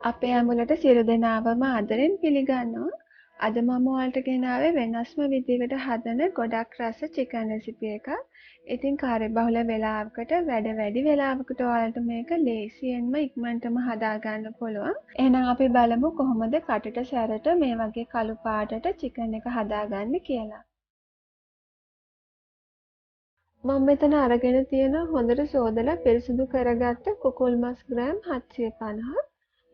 අපේ ඇඹුලට සියලු දෙනාවම ආදරෙන් පිළිගන්නවා. අද මම ඔයාලට ගෙනාවේ වෙනස්ම විදිහකට හදන ගොඩක් රස චිකන් රෙසිපි එකක්. ඉතින් කාර්යබහුල වෙලාවකට වැඩි වෙලාවකට ඔයාලට මේක ලේසියෙන්ම ඉක්මනටම හදා ගන්න පුළුවන්. එහෙනම් අපි බලමු කොහොමද කටට සැරට මේ වගේ කළු පාටට චිකන් එක හදාගන්නේ කියලා. මම මෙතන අරගෙන තියෙන හොඳට සෝදලා පිරිසිදු කරගත්ත කුකුල් මස් ග්‍රෑම් 750ක්.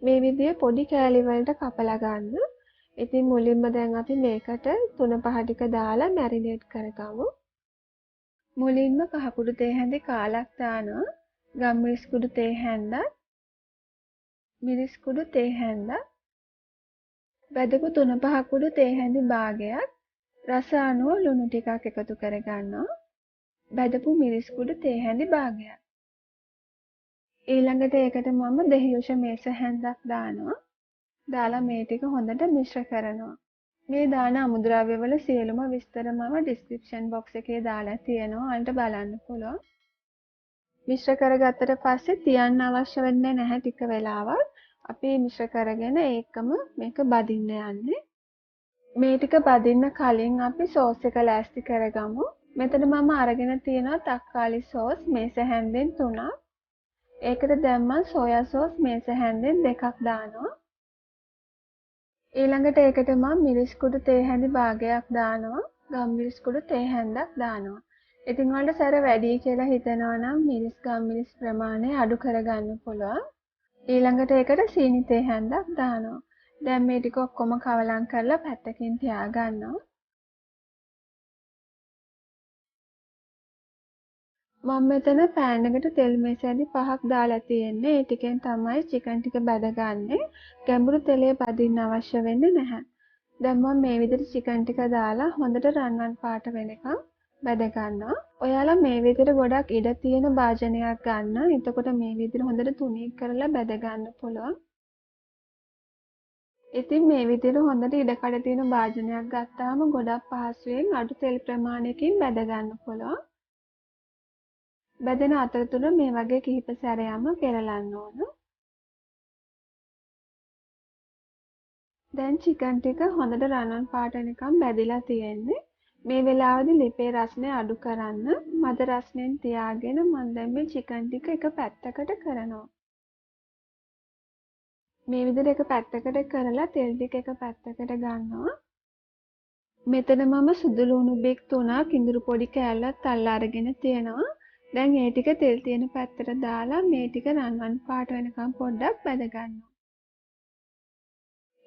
මේ විදිහේ පොඩි කෑලි වලට කපලා ගන්න. ඉතින් මුලින්ම දැන් අපි මේකට 3-5 ටික දාලා මැරිනේට් කරගමු. මුලින්ම කහ කුඩු තේ හැඳි කාලක් දානවා. ගම්මිරිස් කුඩු තේ හැඳක්, මිරිස් කුඩු තේ හැඳක්, බෙදපු 3-5 කුඩු තේ හැඳි භාගයක්, රස අනුව ලුණු ටිකක් එකතු කරගන්නවා. බෙදපු මිරිස් කුඩු තේ හැඳි භාගයක්. ඊළඟට ඒකට මම දෙහියුෂ මේස හැන්දක් දානවා. දාලා මේ ටික හොඳට මිශ්‍ර කරනවා. මේ දාන අමුද්‍රව්‍ය වල සියලුම විස්තර මම ඩිස්ක්‍රිප්ෂන් බොක්ස් එකේ දාලා තියෙනවා. ඔයාලට බලන්න පුළුවන්. මිශ්‍ර කරගත්තට පස්සේ තියන්න අවශ්‍ය වෙන්නේ නැහැ ටික වෙලාවක්. අපි මිශ්‍ර කරගෙන ඒකම මේක බදින්න යන්නේ. මේ ටික බදින්න කලින් අපි සෝස් එක ලෑස්ති කරගමු. මෙතන මම අරගෙන තියෙනවා තක්කාලි සෝස් මේස හැන්දෙන් 3ක්. ඒකට දැන් මම සෝයා සෝස් මේස හැන්දෙන් 2ක් දානවා. ඊළඟට ඒකට මම මිරිස් කුඩු තේ හැඳි භාගයක් දානවා. ගම්මිරිස් කුඩු තේ හැන්දක් දානවා. ඉතින් ඔයාලට සැර වැඩි කියලා හිතනවා නම් මිරිස් ගම්මිරිස් ප්‍රමාණය අඩු කරගන්න පුළුවන්. ඊළඟට ඒකට සීනි තේ හැන්දක් දානවා. දැන් මේ ටික ඔක්කොම කවලම් කරලා පැත්තකින් තියාගන්නවා. මම මෙතන පෑන් එකට තෙල් මේසැදි 5ක් දාලා තියෙන්නේ. ඒ ටිකෙන් තමයි චිකන් ටික බැදගන්නේ. ගැඹුරු තෙලේ බදින්න අවශ්‍ය වෙන්නේ නැහැ. දැන් මම මේ විදිහට චිකන් ටික දාලා හොඳට රන්වන් පාට වෙනකම් බැද ගන්නවා. ඔයාලා මේ විදිහට ගොඩක් ඉඩ තියෙන භාජනයක් ගන්න. එතකොට මේ විදිහට හොඳට තුනී කරලා බැද ගන්න පුළුවන්. ඉතින් මේ විදිහට හොඳට ඉඩ කඩ තියෙන භාජනයක් ගත්තාම ගොඩක් පහසුවෙන් අඩු තෙල් ප්‍රමාණයකින් බැද ගන්න පුළුවන්. බැදෙන අතරතුර මේ වගේ කිහිප සැරයක්ම පෙරලන්න ඕන. දැන් චිකන් ටික හොඳට රන්වන් පාට වෙනකම් බැදිලා තියෙන්නේ. මේ වෙලාවේදී ලිපේ රස්නේ අඩු කරන්න මද රස්නෙන් තියාගෙන මම දැන් මේ චිකන් ටික එක පැත්තකට කරනවා. මේ විදිහට එක පැත්තකට කරලා තෙල් ටික එක පැත්තකට ගන්නවා. මෙතන මම සුදු ලුණු බික් 3ක් ඉඳුරු පොඩි කෑල්ලක් අල්ලා අරගෙන තියෙනවා. දැන් ඒ ටික තෙල් තියෙන පැත්තට දාලා මේ ටික රන්වන් පාට වෙනකම් පොඩ්ඩක් බැද ගන්නවා.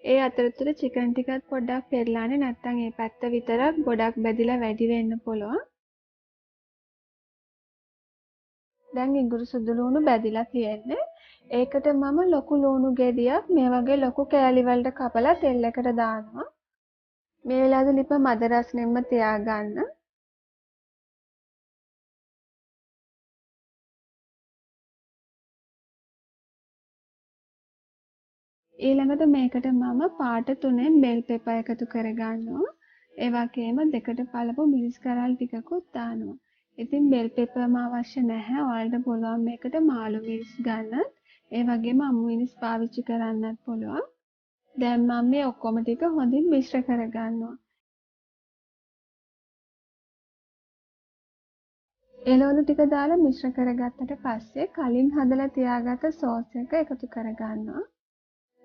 ඒ අතරතුර චිකන් ටිකත් පොඩ්ඩක් පෙරලානේ නැත්නම් ඒ පැත්ත විතරක් ගොඩක් බැදිලා වැඩි වෙන්න පුළුවන්. දැන් ඉඟුරු සුදු ලුණු බැදිලා තියෙන්නේ. ඒකට මම ලොකු ලුණු ගෙඩියක් මේ වගේ ලොකු කෑලි වලට කපලා තෙල් එකට දානවා. මේ වෙලාවේ ලිප මද රස්නෙන්ම තියාගන්න. ඊළඟට මේකට මම පාට 3ෙන් බෙල් පෙපර් එකතු කරගන්නවා. ඒ වගේම දෙකට පළපු මිරිස් කරල් ටිකකුත් දානවා. ඉතින් බෙල් පෙපර්ම අවශ්‍ය නැහැ. ඔයාලට පුළුවන් මේකට මාළු මිරිස් ගන්නත්. ඒ වගේම අමු මිරිස් පාවිච්චි කරන්නත් පුළුවන්. දැන් මම මේ ඔක්කොම ටික හොඳින් මිශ්‍ර කරගන්නවා. එළවලු ටික දාලා මිශ්‍ර කරගත්තට පස්සේ කලින් හදලා තියාගත්ත සෝස් එක එකතු කරගන්නවා.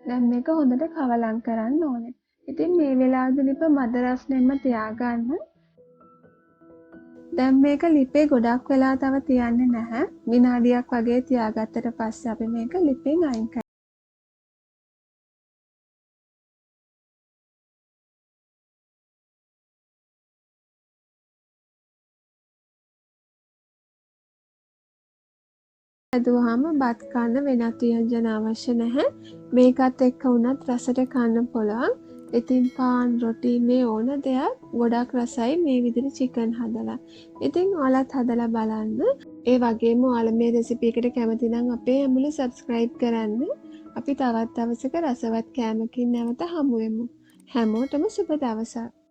දැන් මේක හොඳට කවලම් කරන්න ඕනේ. ඉතින් මේ වෙලාවේදී ලිප මද රස්නෙන්ම තියාගන්න. දැන් මේක ලිපේ ගොඩක් වෙලා තව තියන්නේ නැහැ. විනාඩියක් වගේ තියාගත්තට පස්සේ අපි මේක ලිපෙන් අයින් කරනවා. ඇදුවාම බත් කන්න වෙනත් ව්‍යංජන අවශ්‍ය නැහැ. මේකත් එක්ක වුණත් රසට කන්න පුළුවන්. ඉතින් පාන් රොටි මේ ඕන දෙයක් ගොඩක් රසයි මේ විදිහට චිකන් හදලා. ඉතින් ඔයාලත් හදලා බලන්න. ඒ වගේම ඔයාලා මේ රෙසිපි එකට කැමති නම් අපේ ඇඹුල subscribe කරන්න. අපි තවත් දවසක රසවත් කෑමකින් නැවත හමු වෙමු. හැමෝටම සුබ දවසක්.